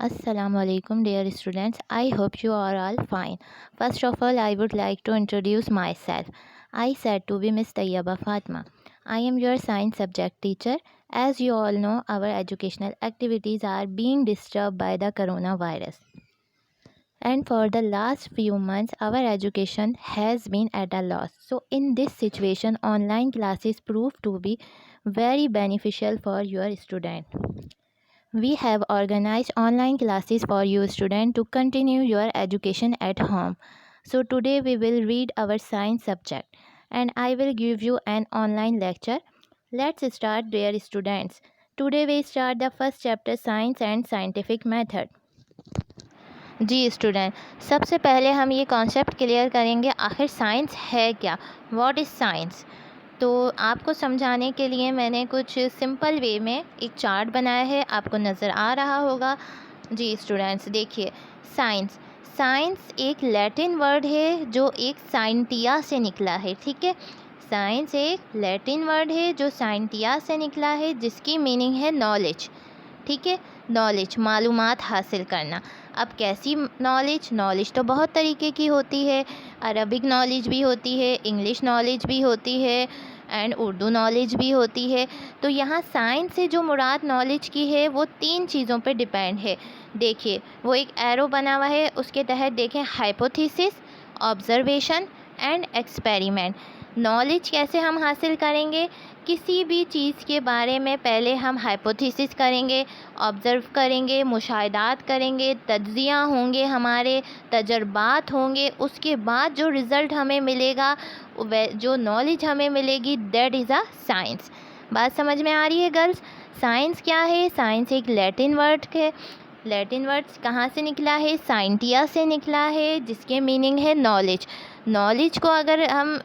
Assalamu alaikum dear students. I hope you are all fine. First of all, I would like to introduce myself. I said to be Miss Tayyaba Fatma. I am your science subject teacher. As you all know, our educational activities are being disturbed by the coronavirus. And for the last few months, our education has been at a loss. So, in this situation, online classes prove to be very beneficial for your student. We have organized online classes for you students to continue your education at home. So today we will read our science subject and I will give you an online lecture. Let's start dear students. Today we start the first chapter science and scientific method. जी student, सबसे पहले हम ये concept clear करेंगे आखिर science है क्या, what is science. तो आपको समझाने के लिए मैंने कुछ सिंपल वे में एक चार्ट बनाया है, आपको नज़र आ रहा होगा। जी स्टूडेंट्स देखिए, साइंस साइंस एक लैटिन वर्ड है जो एक साइंटिया से निकला है। ठीक है, साइंस एक लैटिन वर्ड है जो साइंटिया से निकला है, जिसकी मीनिंग है नॉलेज। ठीक है, नॉलेज मालूमात हासिल करना। अब कैसी नॉलेज, नॉलेज तो बहुत तरीके की होती है। अरबिक नॉलेज भी होती है, इंग्लिश नॉलेज भी होती है एंड उर्दू नॉलेज भी होती है। तो यहाँ साइंस से जो मुराद नॉलेज की है वो 3 चीज़ों पे डिपेंड है। देखिए वो एक एरो बना हुआ है, उसके तहत देखें hypothesis, observation and experiment. Knowledge कैसे हम हासिल करेंगे, किसी भी चीज़ के बारे में पहले हम हाइपोथेसिस करेंगे, ऑब्ज़र्व करेंगे, मुशाहिदात करेंगे, तज्ज़िया होंगे, हमारे तजर्बात होंगे, उसके बाद जो रिज़ल्ट हमें मिलेगा, जो नॉलेज हमें मिलेगी, दैट इज़ अ साइंस। बात समझ में आ रही है गर्ल्स। साइंस क्या है, साइंस एक लैटिन वर्ड है। लैटिन वर्ड्स कहाँ से निकला है, साइंटिया से निकला है, जिसके मीनिंग है नॉलेज। नॉलेज को अगर हम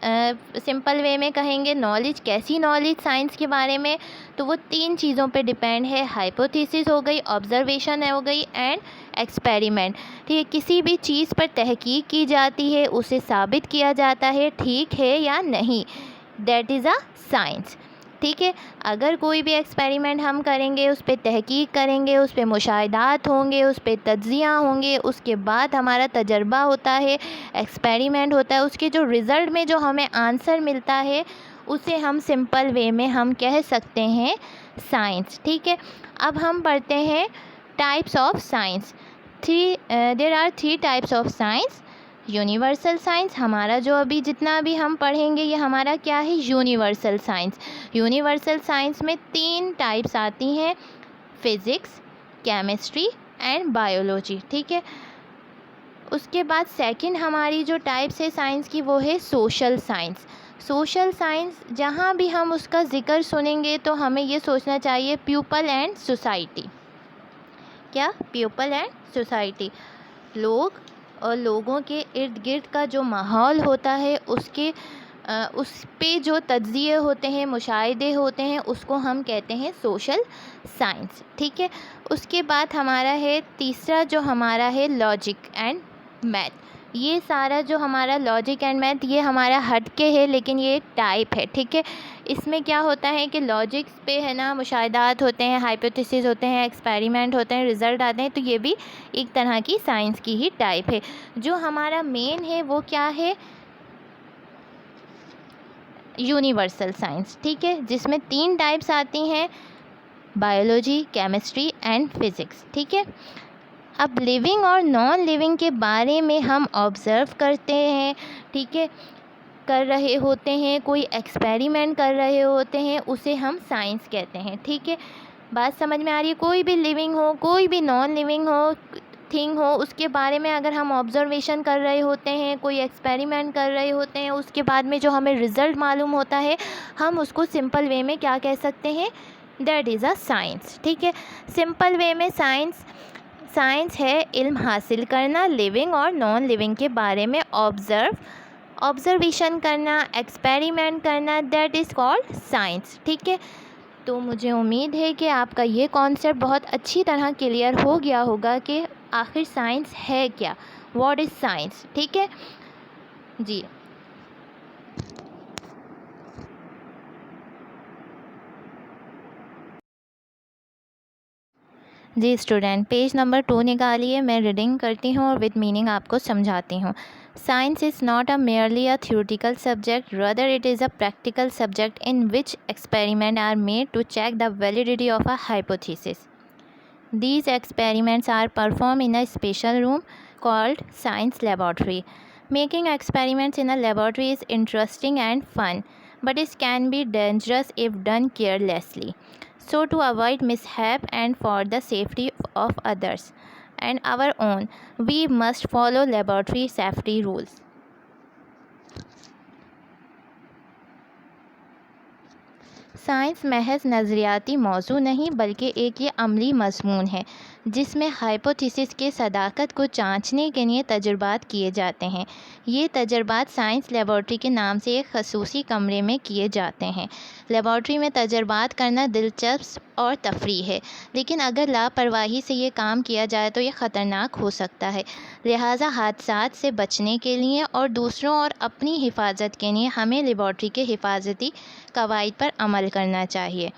सिंपल वे में कहेंगे, नॉलेज कैसी नॉलेज साइंस के बारे में, तो वो 3 चीज़ों पे डिपेंड है। हाइपोथेसिस हो गई, ऑब्जर्वेशन हो गई एंड एक्सपेरिमेंट। ठीक है, किसी भी चीज़ पर तहकीक की जाती है, उसे साबित किया जाता है ठीक है या नहीं, दैट इज़ अ साइंस। ठीक है, अगर कोई भी एक्सपेरिमेंट हम करेंगे, उस पर तहकीक करेंगे, उस पर मुशाहिदात होंगे, उस पर तज्ज़िया होंगे, उसके बाद हमारा तजर्बा होता है, एक्सपेरिमेंट होता है, उसके जो रिज़ल्ट में जो हमें आंसर मिलता है, उसे हम सिंपल वे में हम कह सकते हैं साइंस। ठीक है, अब हम पढ़ते हैं types of science. There are 3 types of science. Universal science, हमारा जो अभी जितना भी हम पढ़ेंगे ये हमारा क्या है, यूनिवर्सल साइंस। यूनिवर्सल साइंस में 3 टाइप्स आती हैं, फिज़िक्स, केमिस्ट्री एंड बायोलॉजी। ठीक है, उसके बाद सेकंड हमारी जो टाइप्स है साइंस की, वो है सोशल साइंस। सोशल साइंस जहाँ भी हम उसका ज़िक्र सुनेंगे तो हमें ये सोचना चाहिए पीपल एंड सोसाइटी। क्या, पीपल एंड सोसाइटी, लोग और लोगों के इर्द गिर्द का जो माहौल होता है, उस पे जो तज्ज़िये होते हैं, मुशाहिदे होते हैं, उसको हम कहते हैं सोशल साइंस। ठीक है, उसके बाद हमारा है तीसरा जो हमारा है लॉजिक एंड मैथ। ये सारा जो हमारा लॉजिक एंड मैथ ये हमारा हटके है, लेकिन ये एक टाइप है। ठीक है, इसमें क्या होता है कि लॉजिक्स पे है ना मुशाहिदात होते हैं, हाइपोथेसिस होते हैं, एक्सपेरिमेंट होते हैं, रिज़ल्ट आते हैं, तो ये भी एक तरह की साइंस की ही टाइप है। जो हमारा मेन है वो क्या है, यूनिवर्सल साइंस। ठीक है, जिसमें 3 टाइप्स आती हैं, बायोलॉजी, केमिस्ट्री एंड फिज़िक्स। ठीक है, अब लिविंग और नॉन लिविंग के बारे में हम ऑब्ज़र्व करते हैं। ठीक है, कर रहे होते हैं, कोई एक्सपेरिमेंट कर रहे होते हैं, उसे हम साइंस कहते हैं। ठीक है, बात समझ में आ रही है। कोई भी लिविंग हो, कोई भी नॉन लिविंग हो, थिंग हो, उसके बारे में अगर हम ऑब्जर्वेशन कर रहे होते हैं, कोई एक्सपेरिमेंट कर रहे होते हैं, उसके बाद में जो हमें रिज़ल्ट मालूम होता है, हम उसको सिंपल वे में क्या कह सकते हैं, दैट इज़ अ साइंस। ठीक है, सिंपल वे में साइंस साइंस है इल्म हासिल करना लिविंग और नॉन लिविंग के बारे में, ऑब्जर्वेशन करना, एक्सपेरिमेंट करना, दैट इज़ कॉल्ड साइंस। ठीक है, तो मुझे उम्मीद है कि आपका ये कॉन्सेप्ट बहुत अच्छी तरह क्लियर हो गया होगा कि आखिर साइंस है क्या, व्हाट इज़ साइंस। ठीक है जी, जी स्टूडेंट, पेज नंबर 2 निकालिए। मैं रीडिंग करती हूँ और विद मीनिंग आपको समझाती हूँ। Science is not merely a theoretical subject, rather it is a practical subject in which experiments are made to check the validity of a hypothesis. These experiments are performed in a special room called science laboratory. Making experiments in a laboratory is interesting and fun, but it can be dangerous if done carelessly. So, to avoid mishap and for the safety of others and our own, we must follow laboratory safety rules. Science महज नज़रियाती मौजू नहीं बल्कि एक ये अमली मज़मून है जिसमें hypothesis के सदाकत को जांचने के लिए तजुर्बात किए जाते हैं। ये तजुर्बात साइंस लेबॉर्ट्री के नाम से एक खसूसी कमरे में किए जाते हैं। लेबॉर्ट्री में तजुर्बात करना दिलचस्प और तफरीह है, लेकिन अगर लापरवाही से ये काम किया जाए तो ये ख़तरनाक हो सकता है। लिहाजा हादसात से बचने के लिए और दूसरों और अपनी हिफाजत के लिए हमें लेबॉर्ट्री के हिफाजती कवायद पर अमल करना चाहिए।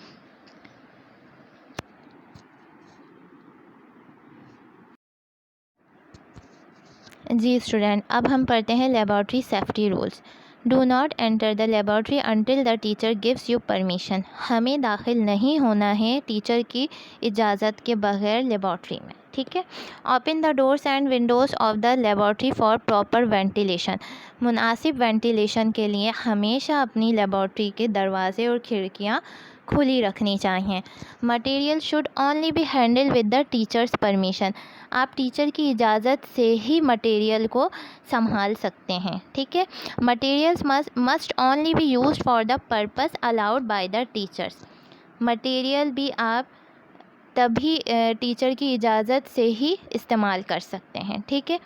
जी स्टूडेंट, अब हम पढ़ते हैं laboratory safety rules. Do not enter the laboratory until the teacher gives you permission. हमें दाखिल नहीं होना है टीचर की इजाज़त के बगैर लेबॉर्ट्री में, ठीक है। Open the doors and Windows of the laboratory for proper ventilation. मुनासिब वेंटिलेशन के लिए हमेशा अपनी लेबॉर्ट्री के दरवाजे और खिड़कियाँ खुली रखनी चाहिए। Material should only B handle with the teachers permission. आप टीचर की इजाज़त से ही मटेरियल को संभाल सकते हैं, ठीक है। Materials must only be used for the purpose allowed by the teachers. Material भी आप तभी टीचर की इजाज़त से ही इस्तेमाल कर सकते हैं, ठीक है।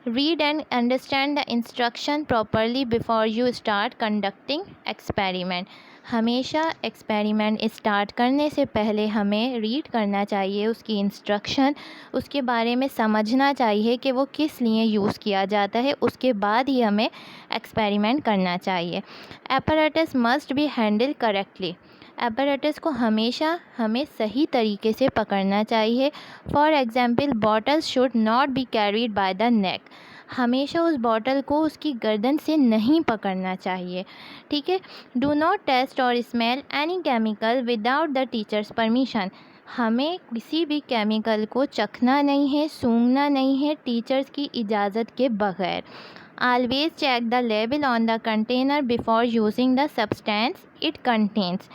Read and understand the instruction properly before you start conducting experiment. हमेशा एक्सपेरिमेंट स्टार्ट करने से पहले हमें रीड करना चाहिए उसकी इंस्ट्रक्शन, उसके बारे में समझना चाहिए कि वो किस लिए यूज़ किया जाता है, उसके बाद ही हमें एक्सपेरिमेंट करना चाहिए। Apparatus must be handle correctly. Apparatus को हमेशा हमें सही तरीके से पकड़ना चाहिए। For example, bottles should not be carried by the neck. हमेशा उस बॉटल को उसकी गर्दन से नहीं पकड़ना चाहिए, ठीक है। डू नॉट टेस्ट और smell any chemical without the teachers permission. हमें किसी भी केमिकल को चखना नहीं है, सूंघना नहीं है टीचर्स की इजाज़त के बगैर। Always check the label on the container before using the substance it contains.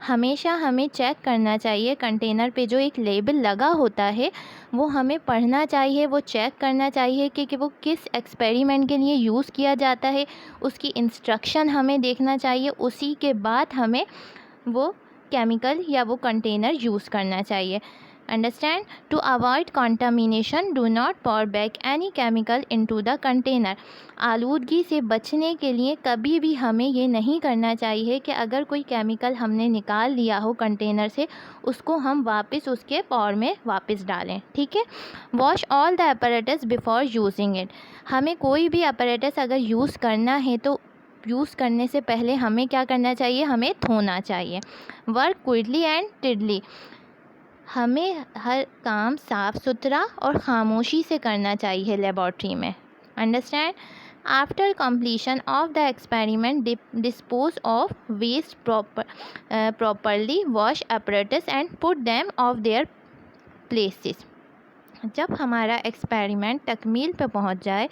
हमेशा हमें चेक करना चाहिए कंटेनर पे जो एक लेबल लगा होता है वो हमें पढ़ना चाहिए, वो चेक करना चाहिए कि वो किस एक्सपेरिमेंट के लिए यूज़ किया जाता है, उसकी इंस्ट्रक्शन हमें देखना चाहिए, उसी के बाद हमें वो केमिकल या वो कंटेनर यूज़ करना चाहिए। Understand. To avoid contamination do not pour back any chemical into the container। आलूदगी से बचने के लिए कभी भी हमें ये नहीं करना चाहिए कि अगर कोई केमिकल हमने निकाल लिया हो कंटेनर से उसको हम वापस उसके पॉर में वापस डालें, ठीक है। Wash all the apparatus before using it. हमें कोई भी अपैरेटस अगर यूज़ करना है तो यूज़ करने से पहले हमें क्या करना चाहिए, हमें धोना चाहिए। Work quickly and tidily. हमें हर काम साफ़ सुथरा और ख़ामोशी से करना चाहिए लेबॉर्ट्री में। Understand. After completion of the experiment dispose of waste properly, wash apparatus and put them of their places. जब हमारा एक्सपेरिमेंट तकमील पे पहुंच जाए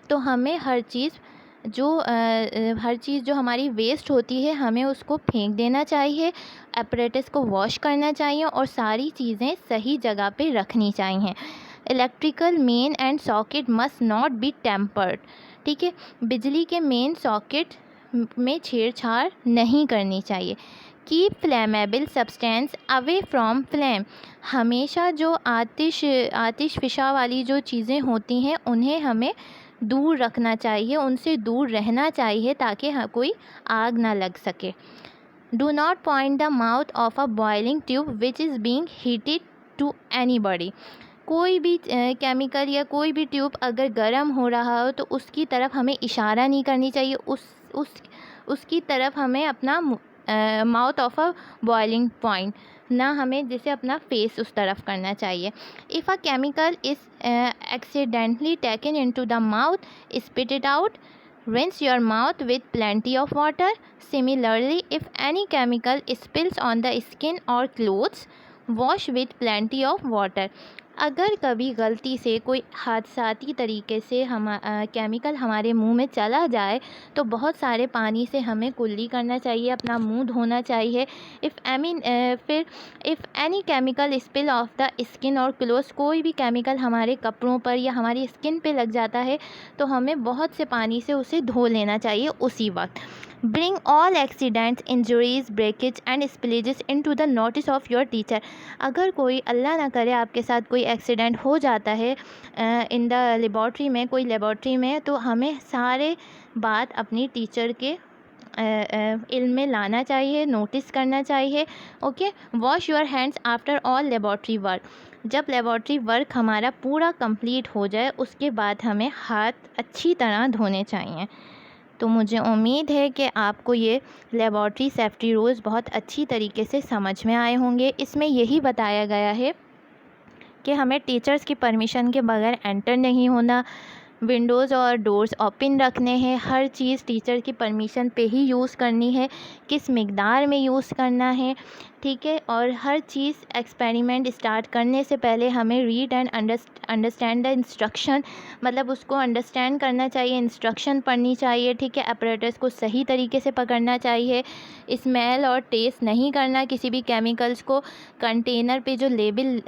तो हमें हर चीज़ जो हमारी वेस्ट होती है हमें उसको फेंक देना चाहिए, अपरेटस को वॉश करना चाहिए और सारी चीज़ें सही जगह पे रखनी चाहिए। Electrical main and socket must not be tempered. ठीक है, बिजली के मेन सॉकेट में छेड़छाड़ नहीं करनी चाहिए। Keep flammable substance away from flame. हमेशा जो आतिश फिशा वाली जो चीज़ें होती हैं उन्हें हमें दूर रखना चाहिए, उनसे दूर रहना चाहिए ताकि कोई आग ना लग सके। Do not point the mouth of a boiling tube which is being heated to anybody. कोई भी केमिकल या कोई भी ट्यूब अगर गर्म हो रहा हो तो उसकी तरफ हमें इशारा नहीं करनी चाहिए, उसकी तरफ हमें अपना mouth of a boiling point ना हमें जैसे अपना फेस उस तरफ करना चाहिए। If a chemical is accidentally taken into the mouth, spit it out, rinse your mouth with plenty of water. Similarly, if any chemical spills on the skin or clothes, wash with plenty of water. अगर कभी गलती से कोई हादसाती तरीके से chemical हमारे मुंह में चला जाए तो बहुत सारे पानी से हमें कुल्ली करना चाहिए, अपना मुंह धोना चाहिए। फिर if any chemical spill of the skin और क्लोथ्स, कोई भी केमिकल हमारे कपड़ों पर या हमारी स्किन पे लग जाता है तो हमें बहुत से पानी से उसे धो लेना चाहिए उसी वक्त। Bring all accidents, injuries, breakage and spillages into the notice of your teacher. अगर कोई अल्लाह ना करे आपके साथ कोई एक्सीडेंट हो जाता है इन द लेबॉर्ट्री में, कोई लेबॉर्ट्री में, तो हमें सारे बात अपनी टीचर के इल्म में लाना चाहिए, नोटिस करना चाहिए। Okay. Wash your hands after all laboratory work. जब लेबॉर्ट्री वर्क हमारा पूरा कंप्लीट हो जाए उसके बाद हमें हाथ अच्छी तरह धोने चाहिए। तो मुझे उम्मीद है कि आपको ये लेबॉर्ट्री सेफ्टी रूल्स बहुत अच्छी तरीके से समझ में आए होंगे। इसमें यही बताया गया है कि हमें टीचर्स की परमिशन के बगैर एंटर नहीं होना, विंडोज़ और डोर्स ओपन रखने हैं, हर चीज़ टीचर की परमिशन पे ही यूज़ करनी है, किस मिक़दार में यूज़ करना है, ठीक है। और हर चीज़ एक्सपेरिमेंट स्टार्ट करने से पहले हमें read and understand the instruction, मतलब उसको अंडरस्टैंड करना चाहिए, इंस्ट्रक्शन पढ़नी चाहिए, ठीक है। अपरेटस को सही तरीके से पकड़ना चाहिए, स्मेल और टेस्ट नहीं करना किसी भी केमिकल्स को। कंटेनर पे जो लेबल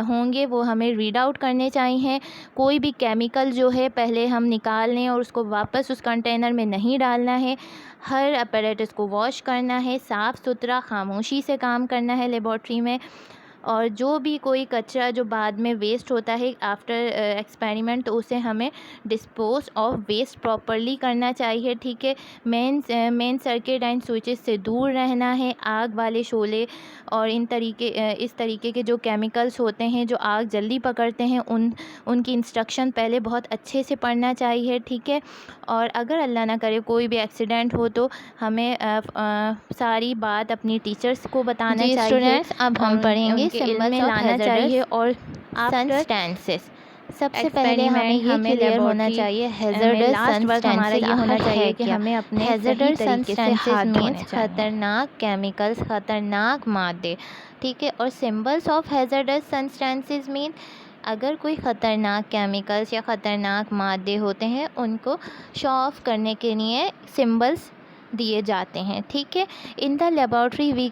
होंगे वो हमें रीड आउट करने चाहिए। कोई भी केमिकल जो है पहले हम निकाल लें और उसको वापस उस कंटेनर में नहीं डालना है। हर अपैरेटस को वॉश करना है, साफ़ सुथरा खामोशी से काम करना है लेबॉर्ट्री में। और जो भी कोई कचरा जो बाद में वेस्ट होता है आफ्टर एक्सपेरिमेंट, तो उसे हमें डिस्पोज ऑफ वेस्ट प्रॉपरली करना चाहिए, ठीक है। मेन सर्किट एंड स्विचेस से दूर रहना है, आग वाले शोले और इस तरीके के जो केमिकल्स होते हैं जो आग जल्दी पकड़ते हैं उनकी इंस्ट्रक्शन पहले बहुत अच्छे से पढ़ना चाहिए, ठीक है। और अगर अल्लाह ना करे कोई भी एक्सीडेंट हो तो हमें सारी बात अपनी टीचर्स को बताना चाहिए। स्टूडेंट्स, अब हम पढ़ेंगे सिंबल्स में लाना चाहिए। और सब्सटेंसेस। सबसे पहले हमें ये क्लियर होना चाहिए हैज़ार्डस सब्सटेंसेस ये होना चाहिए कि क्या? हमें अपने हैज़ार्डस सही तरीके से सब्सटेंसेस हाथ धोने मीन्स चाहिए। खतरनाक केमिकल्स, खतरनाक मादे, ठीक है। और symbols of hazardous substances mean अगर कोई ख़तरनाक केमिकल्स या ख़तरनाक मादे होते हैं उनको शो ऑफ करने के लिए सिंबल्स दिए जाते हैं, ठीक है। In the laboratory we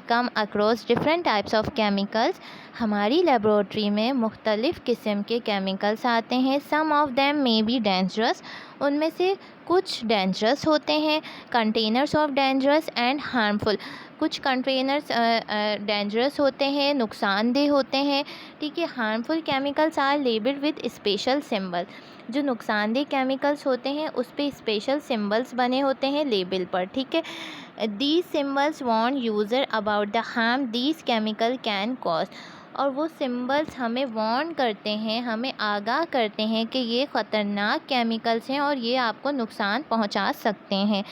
come across different types of chemicals. हमारी लेबॉर्ट्री में मुख्तलिफ़ किस्म के केमिकल्स आते हैं। Some of them may be dangerous, उनमें से कुछ डेंजरस होते हैं। Containers of dangerous and harmful, कुछ कंटेनर्स डेंजरस होते हैं, नुकसानदेह होते हैं, ठीक है। Harmful chemicals are labelled with special symbol, जो नुकसानदेह केमिकल्स होते हैं उस पे स्पेशल सिंबल्स बने होते हैं लेबल पर, ठीक है। These symbols warn user about the harm these chemical can cause, और वो सिंबल्स हमें वार्न करते हैं, हमें आगाह करते हैं कि ये ख़तरनाक केमिकल्स हैं और ये आपको नुकसान पहुंचा सकते हैं।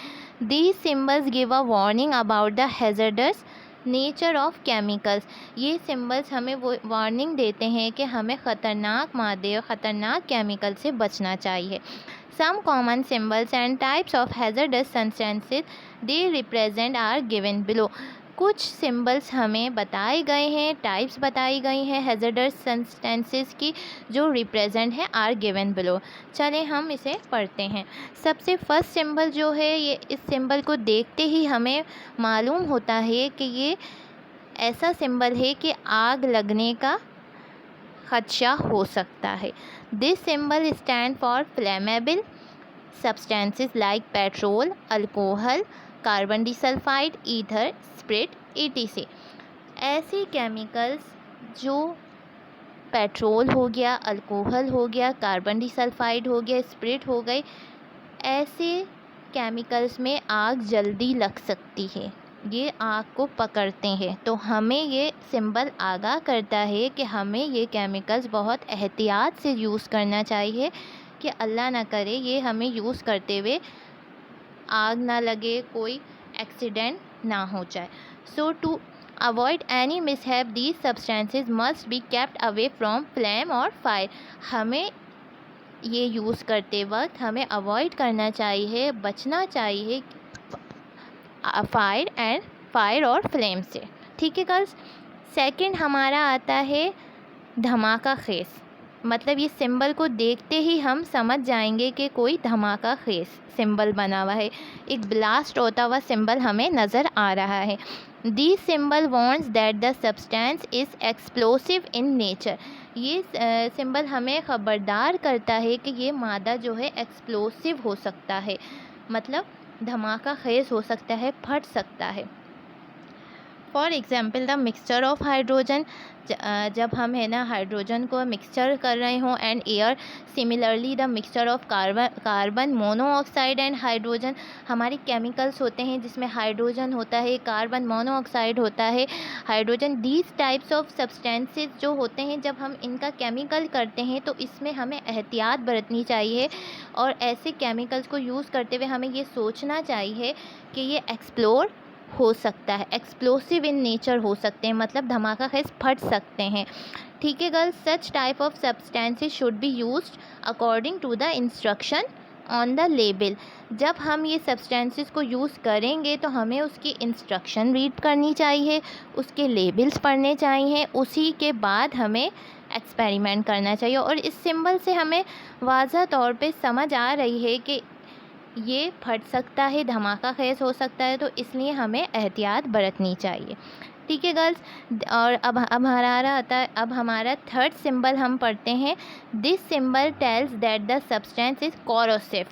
These symbols give a warning about the hazardous nature of chemicals, ये सिंबल्स हमें वो वार्निंग देते हैं कि हमें ख़तरनाक मादे और ख़तरनाक केमिकल से बचना चाहिए। Some common symbols and types of hazardous substances they represent are given below, कुछ सिंबल्स हमें बताए गए हैं, टाइप्स बताई गई हैं हैज़ार्डस सब्सटेंसेस की जो रिप्रेजेंट है आर गिवन बिलो। चलें हम इसे पढ़ते हैं। सबसे फर्स्ट सिंबल जो है, ये इस सिंबल को देखते ही हमें मालूम होता है कि ये ऐसा सिंबल है कि आग लगने का खदशा हो सकता है। This symbol stand for flammable substances like petrol, alcohol, carbon disulphide, ether, spirit, etc। ऐसे केमिकल्स जो पेट्रोल हो गया, अल्कोहल हो गया, कार्बन डिसल्फाइड हो गया, स्प्रिट हो गई, ऐसे केमिकल्स में आग जल्दी लग सकती है, ये आग को पकड़ते हैं। तो हमें ये सिंबल आगाह करता है कि हमें ये केमिकल्स बहुत एहतियात से यूज़ करना चाहिए कि अल्लाह ना करे ये हमें यूज़ करते हुए आग ना लगे, कोई एक्सीडेंट ना हो जाए। So to avoid any mishap, these substances must be kept away from flame और फायर। हमें ये यूज़ करते वक्त हमें अवॉइड करना चाहिए, बचना चाहिए फायर और फ्लेम से। ठीक है गर्ल्स। सेकंड हमारा आता है धमाका खेस। मतलब ये सिंबल को देखते ही हम समझ जाएंगे कि कोई धमाका खेस सिंबल बना हुआ है, एक ब्लास्ट होता हुआ सिंबल हमें नज़र आ रहा है। This symbol warns that the substance is explosive in nature. ये सिंबल हमें ख़बरदार करता है कि ये मादा जो है एक्सप्लोसिव हो सकता है, मतलब धमाका खेस हो सकता है, फट सकता है। For example the mixture of hydrogen, जब हम है ना हाइड्रोजन को मिक्सचर कर रहे हों and air, similarly the mixture of carbon monoxide and hydrogen. हमारे केमिकल्स होते हैं जिसमें हाइड्रोजन होता है, कार्बन मोनोऑक्साइड होता है, hydrogen. These types of substances जो होते हैं, जब हम इनका केमिकल करते हैं तो इसमें हमें एहतियात बरतनी चाहिए और ऐसे केमिकल्स को यूज़ करते हुए हमें ये सोचना चाहिए कि ये एक्सप्लोर हो सकता है, एक्सप्लोसिव इन नेचर हो सकते हैं, मतलब धमाका खेस फट सकते हैं। ठीक है girls. Such type of substances should be used according to the instruction on the label. जब हम ये सब्सटेंसेस को यूज़ करेंगे तो हमें उसकी इंस्ट्रक्शन रीड करनी चाहिए, उसके लेबल्स पढ़ने चाहिए, उसी के बाद हमें एक्सपेरिमेंट करना चाहिए। और इस सिंबल से हमें वाज़ह तौर पे समझ आ रही है कि ये फट सकता है, धमाका खेस हो सकता है, तो इसलिए हमें एहतियात बरतनी चाहिए। ठीक है गर्ल्स। और अब हमारा आता है, अब हमारा थर्ड सिंबल हम पढ़ते हैं। This symbol tells that the substance is corrosive.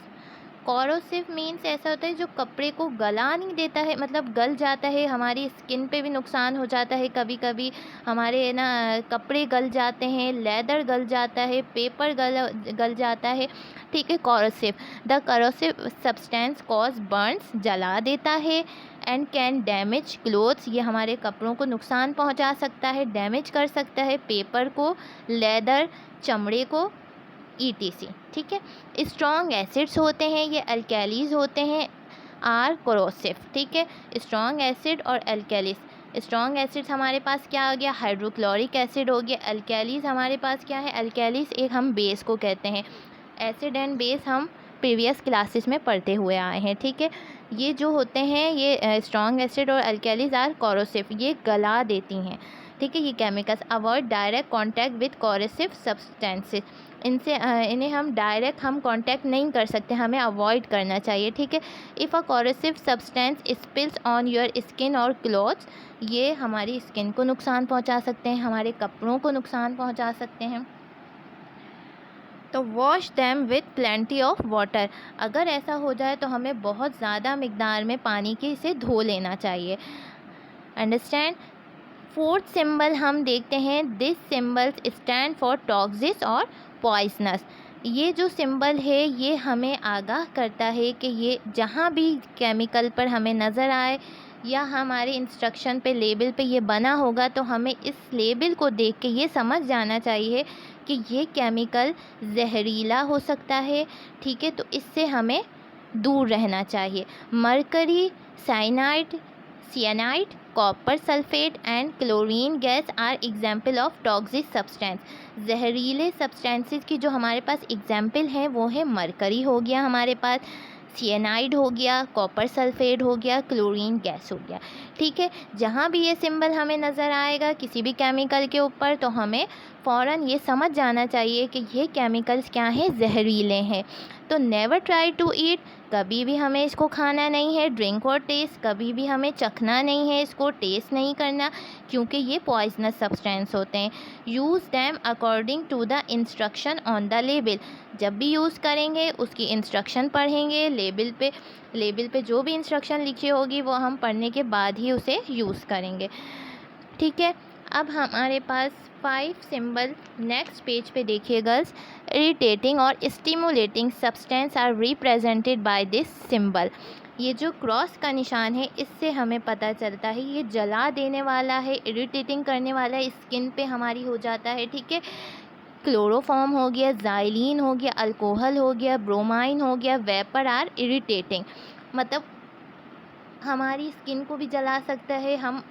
Corrosive means ऐसा होता है जो कपड़े को गला नहीं देता है, मतलब गल जाता है, हमारी स्किन पे भी नुकसान हो जाता है। कभी कभी हमारे ना कपड़े गल जाते हैं, लेदर गल जाता है, पेपर गल जाता है। ठीक है। Corrosive, the corrosive substance cause Burns, जला देता है, एंड कैन डैमेज क्लोथ्स, ये हमारे कपड़ों को नुकसान पहुंचा सकता है, डैमेज कर सकता है, पेपर को, लेदर, चमड़े को, ETC। ठीक है। स्ट्रॉन्ग एसिड्स होते हैं, ये अल्कैलीज होते हैं, आर कोरोसिव। ठीक है। स्ट्रॉन्ग एसिड और अल्कैलीज। स्ट्रॉन्ग एसिड्स हमारे पास क्या आ गया, हाइड्रोक्लोरिक एसिड हो गया। अल्कैलीज हमारे पास क्या है, अल्कैलीज एक हम बेस को कहते हैं। एसिड एंड बेस हम प्रीवियस क्लासेस में पढ़ते हुए आए हैं। ठीक है। ये जो होते हैं, ये स्ट्रॉन्ग एसिड और अल्कैलीज आर कोरोसिव, ये गला देती हैं। ठीक है। ये chemicals avoid direct contact with corrosive substances, इनसे इन्हें हम डायरेक्ट कांटेक्ट नहीं कर सकते, हमें अवॉइड करना चाहिए। ठीक है। If a corrosive substance spills on your skin और क्लॉथ्स, ये हमारी स्किन को नुकसान पहुंचा सकते हैं, हमारे कपड़ों को नुकसान पहुंचा सकते हैं। तो wash them with plenty of water, अगर ऐसा हो जाए तो हमें बहुत ज़्यादा मिकदार में पानी के इसे धो लेना चाहिए। अंडरस्टैंड। फोर्थ सिंबल हम देखते हैं। This symbols stand for toxic और पॉइजनस। ये जो सिंबल है ये हमें आगाह करता है कि ये जहाँ भी केमिकल पर हमें नज़र आए या हमारे इंस्ट्रक्शन पे, लेबल पे ये बना होगा, तो हमें इस लेबल को देख के ये समझ जाना चाहिए कि ये केमिकल जहरीला हो सकता है। ठीक है। तो इससे हमें दूर रहना चाहिए। Mercury, cyanide, copper sulphate and chlorine gas are example of toxic substance. जहरीले सब्सटेंसेस की जो हमारे पास एग्जाम्पल हैं वो है मरकरी हो गया, हमारे पास सियानाइड हो गया, कॉपर सल्फेट हो गया, क्लोरीन गैस हो गया। ठीक है। जहाँ भी ये सिंबल हमें नज़र आएगा किसी भी केमिकल के ऊपर, तो हमें फ़ौरन ये समझ जाना चाहिए कि ये केमिकल्स क्या हैं, जहरीले हैं। तो नेवर ट्राई टू ईट, कभी भी हमें इसको खाना नहीं है। ड्रिंक और टेस्ट, कभी भी हमें चखना नहीं है, इसको टेस्ट नहीं करना, क्योंकि ये पॉइजनस सब्सटेंस होते हैं। Use them according to the instruction on the label, जब भी यूज़ करेंगे उसकी इंस्ट्रक्शन पढ़ेंगे, लेबल पे जो भी इंस्ट्रक्शन लिखी होगी वो हम पढ़ने के बाद ही उसे यूज़ करेंगे। ठीक है। अब हमारे पास 5 सिंबल नेक्स्ट पेज पे देखिए गर्ल्स। इरिटेटिंग और stimulating substance are represented by this symbol. ये जो क्रॉस का निशान है इससे हमें पता चलता है ये जला देने वाला है, इरिटेटिंग करने वाला है, स्किन पे हमारी हो जाता है। ठीक है। क्लोरोफॉर्म हो गया, ज़ाइलिन हो गया, अल्कोहल हो गया, ब्रोमाइन हो गया, वेपर आर इरिटेटिंग, मतलब हमारी स्किन को भी जला सकता है, हम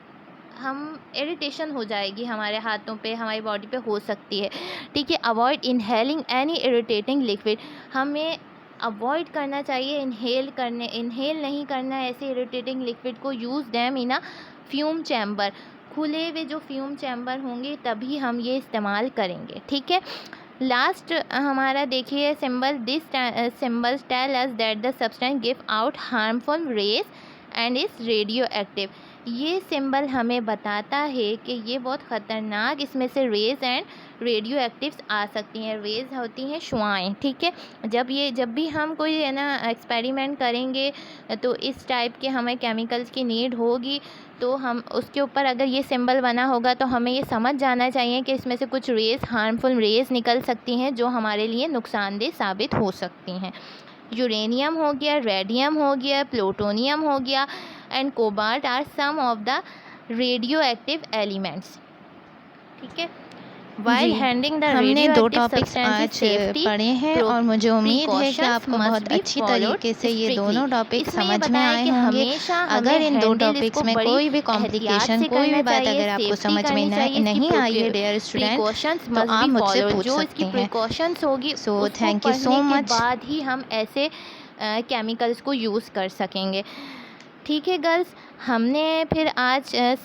हम इरिटेशन हो जाएगी, हमारे हाथों पे, हमारी बॉडी पे हो सकती है, ठीक है। Avoid inhaling any irritating liquid, हमें अवॉइड करना चाहिए इनहेल नहीं करना है ऐसे इरिटेटिंग लिक्विड को। Use them in a fume chamber, खुले हुए जो फ्यूम चैम्बर होंगे तभी हम ये इस्तेमाल करेंगे, ठीक है। लास्ट हमारा देखिए symbol, this symbols tell us that the substance give out harmful rays and is radioactive. ये सिंबल हमें बताता है कि ये बहुत ख़तरनाक, इसमें से रेज एंड रेडियो एक्टिव्स आ सकती हैं। रेज होती हैं शुआएँ, ठीक है। जब भी हम कोई है ना एक्सपेरिमेंट करेंगे तो इस टाइप के हमें केमिकल्स की नीड होगी, तो हम उसके ऊपर अगर ये सिंबल बना होगा तो हमें ये समझ जाना चाहिए कि इसमें से कुछ रेज़, हार्मफुल रेज़ निकल सकती हैं जो हमारे लिए नुकसानदेह साबित हो सकती हैं। यूरेनियम हो गया, रेडियम हो गया, प्लूटोनियम हो गया and cobalt are some of the radioactive elements, ठीक है। वाइल जी, हैंडलिंग द हमने रेडियो 2 एक्टिव टॉपिक्स सब्सटेंसेस आज सेफ्टी पढ़े हैं और मुझे उम्मीद है कि आपको बहुत मस्ट बी अच्छी फॉलोड तरीके से ये स्ट्रिक्टली। दोनों टॉपिक इसमें ये समझ में बताया आए कि होंगे। हमेशा अगर हमें इन 2 हैंडल टॉपिक्स इसको में बड़ी कोई भी एहतियात कॉम्प्लिकेशन, से कोई भी करना बात चाहिए, अगर आपको सेफ्टी समझ में करनी चाहिए, इसकी नहीं आई है डियर स्टूडेंट, प्रिकॉशंस तो मस्ट आप बी मुझसे फॉलोड। पूछ जो सकते इसकी हैं। प्रिकॉशंस होगी सो उसको थैंक यू सो पढ़ने के मच। बाद ही हम ऐसे केमिकल्स को यूज़ कर सकेंगे, ठीक है गर्ल्स। हमने फिर आज